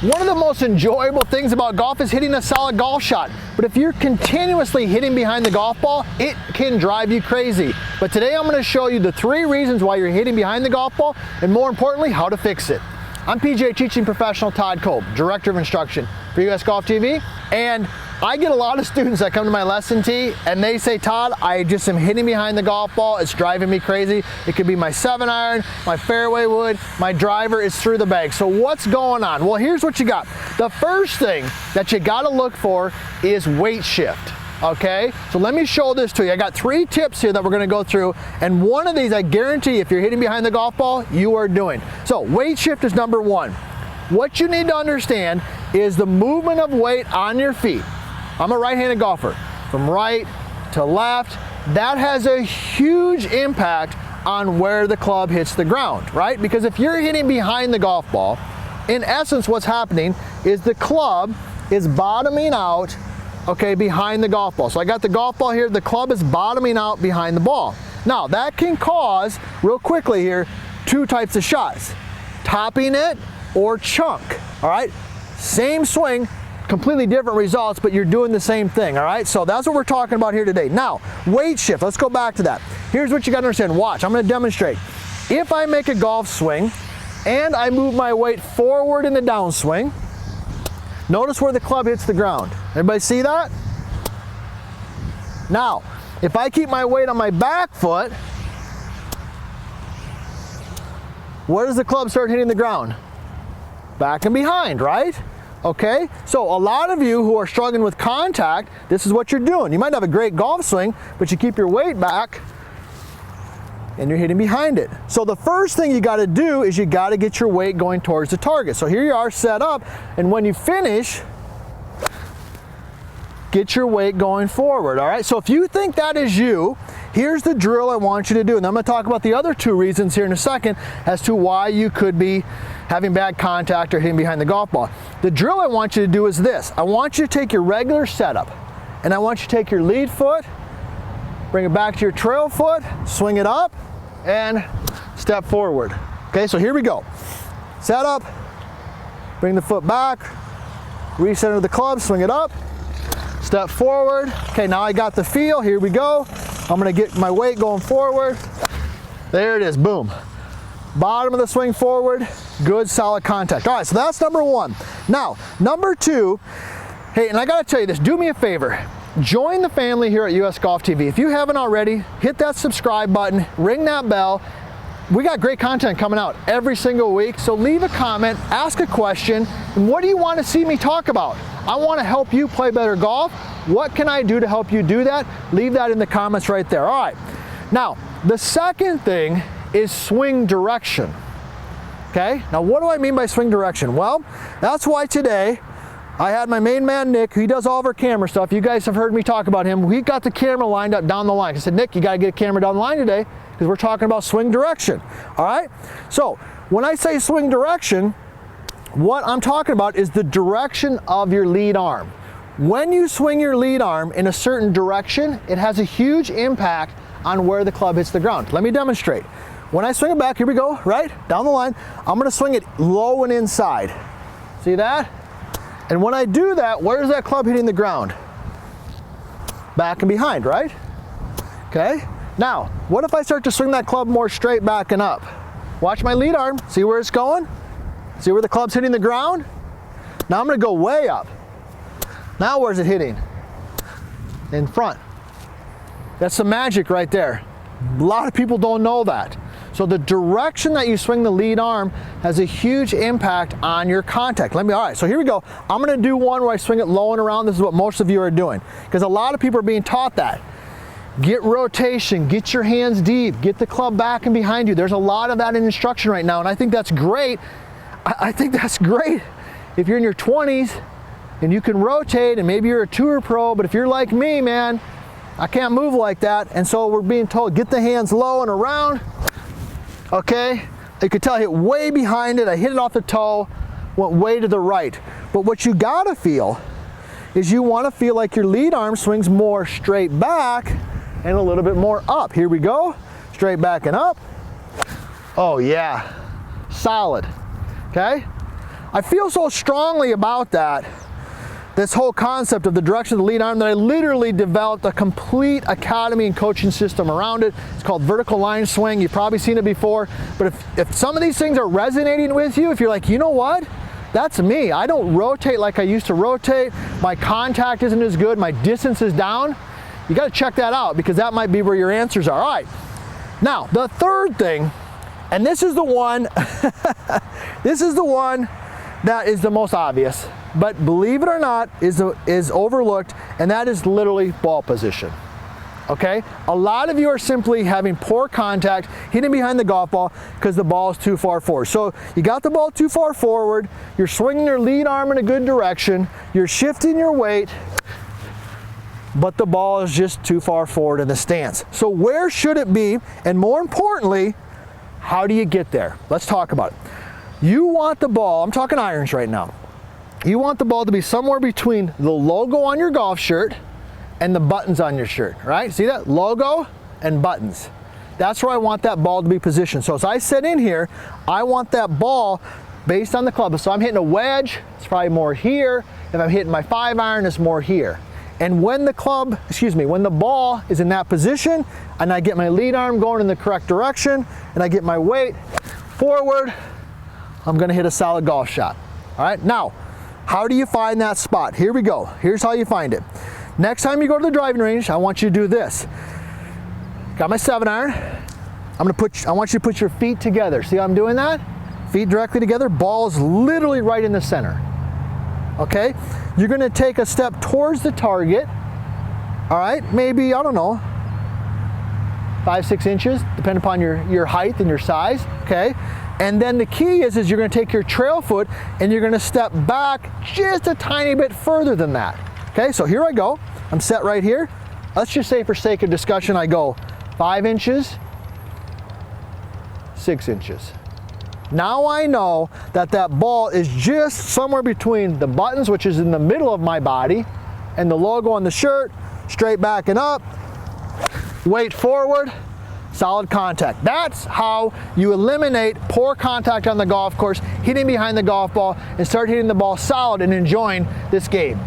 One of the most enjoyable things about golf is hitting a solid golf shot. But if you're continuously hitting behind the golf ball, it can drive you crazy. But today I'm going to show you the 3 reasons why you're hitting behind the golf ball, and more importantly, how to fix it. I'm PGA teaching professional Todd Kolb, Director of Instruction for VLS Golf TV, and I get a lot of students that come to my lesson tee and they say, Todd, I just am hitting behind the golf ball. It's driving me crazy. It could be my 7-iron, my fairway wood, my driver is through the bag. So what's going on? Well, here's what you got. The first thing that you got to look for is weight shift. Okay, so let me show this to you. I got 3 tips here that we're going to go through, and one of these I guarantee if you're hitting behind the golf ball, you are doing. So weight shift is number 1. What you need to understand is the movement of weight on your feet. I'm a right-handed golfer. From right to left, that has a huge impact on where the club hits the ground, right? Because if you're hitting behind the golf ball, in essence what's happening is the club is bottoming out, okay, behind the golf ball. So I got the golf ball here, the club is bottoming out behind the ball. Now that can cause, real quickly here, 2 types of shots. Topping it or chunk, all right? Same swing, completely different results, but you're doing the same thing, all right? So that's what we're talking about here today. Now, weight shift, let's go back to that. Here's what you gotta understand, watch, I'm gonna demonstrate. If I make a golf swing and I move my weight forward in the downswing, notice where the club hits the ground. Everybody see that? Now, if I keep my weight on my back foot, where does the club start hitting the ground? Back and behind, right? Okay, so a lot of you who are struggling with contact, this is what you're doing. You might have a great golf swing, but you keep your weight back and you're hitting behind it. So the first thing you gotta do is you gotta get your weight going towards the target. So here you are set up, and when you finish, get your weight going forward, all right? So if you think that is you, here's the drill I want you to do. And I'm gonna talk about the other 2 reasons here in a second as to why you could be having bad contact or hitting behind the golf ball. The drill I want you to do is this. I want you to take your regular setup, and I want you to take your lead foot, bring it back to your trail foot, swing it up, and step forward. Okay, so here we go. Set up, bring the foot back, recenter the club, swing it up, step forward. Okay, now I got the feel, here we go. I'm gonna get my weight going forward. There it is, boom. Bottom of the swing forward, good solid contact. All right, so that's number 1. Now, number 2, hey, and I gotta tell you this, do me a favor. Join the family here at VLS Golf TV. If you haven't already, hit that subscribe button, ring that bell. We got great content coming out every single week, so leave a comment, ask a question, and what do you want to see me talk about? I want to help you play better golf. What can I do to help you do that? Leave that in the comments right there. All right, now the second thing is swing direction. Okay, now what do I mean by swing direction? Well, that's why today I had my main man, Nick, who does all of our camera stuff. You guys have heard me talk about him. We got the camera lined up down the line. I said, Nick, you got to get a camera down the line today because we're talking about swing direction. All right? So when I say swing direction, what I'm talking about is the direction of your lead arm. When you swing your lead arm in a certain direction, it has a huge impact on where the club hits the ground. Let me demonstrate. When I swing it back, here we go, right? Down the line, I'm going to swing it low and inside. See that? And when I do that, where's that club hitting the ground? Back and behind, right? Okay. Now, what if I start to swing that club more straight back and up? Watch my lead arm. See where it's going? See where the club's hitting the ground? Now I'm going to go way up. Now where's it hitting? In front. That's the magic right there. A lot of people don't know that. So the direction that you swing the lead arm has a huge impact on your contact. All right, so here we go. I'm gonna do one where I swing it low and around. This is what most of you are doing, because a lot of people are being taught that. Get rotation, get your hands deep, get the club back and behind you. There's a lot of that in instruction right now, and I think that's great. I think that's great if you're in your 20s and you can rotate, and maybe you're a tour pro, but if you're like me, man, I can't move like that, and so we're being told, get the hands low and around. Okay, you could tell I hit way behind it. I hit it off the toe, went way to the right. But what you gotta feel is you wanna feel like your lead arm swings more straight back and a little bit more up. Here we go, straight back and up. Oh yeah, solid, okay? I feel so strongly about that, this whole concept of the direction of the lead arm, that I literally developed a complete academy and coaching system around it. It's called vertical line swing. You've probably seen it before, but if some of these things are resonating with you, if you're like, you know what, that's me. I don't rotate like I used to rotate. My contact isn't as good. My distance is down. You got to check that out, because that might be where your answers are. All right. Now, the third thing, and this is the one, this is the one that is the most obvious, but believe it or not, is overlooked, and that is literally ball position. Okay? A lot of you are simply having poor contact, hitting behind the golf ball because the ball is too far forward. So you got the ball too far forward, you're swinging your lead arm in a good direction, you're shifting your weight, but the ball is just too far forward in the stance. So where should it be? And more importantly, how do you get there? Let's talk about it. You want the ball, I'm talking irons right now, you want the ball to be somewhere between the logo on your golf shirt and the buttons on your shirt, right? See that? Logo and buttons. That's where I want that ball to be positioned. So as I sit in here, I want that ball based on the club. So I'm hitting a wedge, it's probably more here. If I'm hitting my 5-iron, it's more here. And when the ball is in that position, and I get my lead arm going in the correct direction, and I get my weight forward, I'm gonna hit a solid golf shot. All right, now, how do you find that spot? Here we go. Here's how you find it. Next time you go to the driving range, I want you to do this. Got my 7-iron. I want you to put your feet together. See how I'm doing that? Feet directly together. Ball is literally right in the center. Okay? You're gonna take a step towards the target. All right? Maybe, I don't know, 5-6 inches, depending upon your height and your size. Okay? And then the key is you're gonna take your trail foot and you're gonna step back just a tiny bit further than that. Okay, so here I go. I'm set right here. Let's just say for sake of discussion, I go 5 inches, 6 inches. Now I know that that ball is just somewhere between the buttons, which is in the middle of my body, and the logo on the shirt, straight back and up, weight forward, solid contact. That's how you eliminate poor contact on the golf course, hitting behind the golf ball, and start hitting the ball solid and enjoying this game.